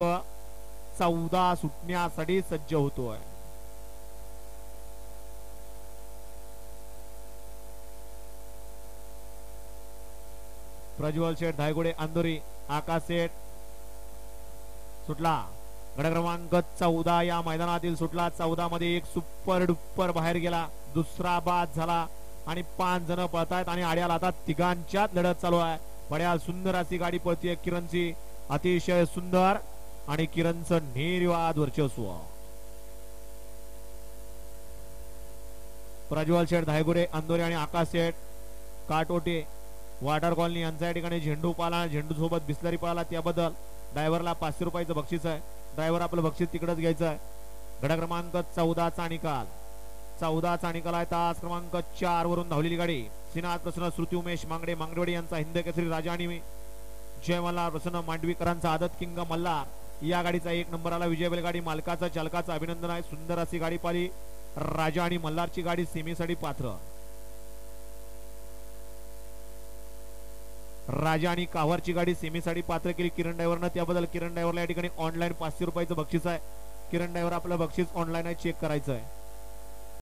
14 सुटण्यासाठी सज्ज होतोय. प्रज्वल शेठ धायगुडे अंधोरी, आकाश शेठ सुटला. गड क्रमांक 14 या मैदानातील सुटला. 14 मध्ये एक सुपर डुप्पर बाहेर गेला, दुसरा बाद झाला आणि 5 जण पळतायत आणि आड्याला आता तिघांच्यात लढत चालू आहे. बड्याल सुंदर अशी गाडी पळतीये किरणची, अतिशय सुंदर आणि किरणचं निर्वाद वर्चस्व. प्रज्वल शेठ धायगुडे अंधोरे आणि आकाश शेठ काटोटे वाटर कॉलनी यांचा या ठिकाणी झेंडू पाला, झेंडू सोबत बिस्लरी पाला, त्याबद्दल ड्रायव्हरला 500 रुपयाचं बक्षीस आहे. ड्रायव्हर आपलं बक्षीस तिकडेच घ्यायचं आहे. गड क्रमांक 14 चा निकाल, 14 चा निकाल आहे. तास क्रमांक 4 वरून धावलेली गाडी श्रीनाथ प्रसन्न श्रुती उमेश मांगडे मांगडेवाडी यांचा हिंद केसरी राजा आणि जय मल्हार प्रसन्न मांडवीकरांचा आदत किंग मल्हार या गाडीचा 1 नंबरला विजय बैलगाडी मालकाचा चालकाचा अभिनंदन आहे. सुंदर अशी गाडी पाली. राजा आणि मल्हारची गाडी सेमीसाठी पात्र. राजा आणि काव्हारची गाडी सेमीसाठी पात्र केली किरण ड्रायव्हरनं, त्याबद्दल किरण ड्रायव्हरला या ठिकाणी ऑनलाईन 500 रुपयाचं बक्षीस आहे. किरण ड्रायव्हर आपलं बक्षीस ऑनलाईन आहे, चेक करायचं आहे.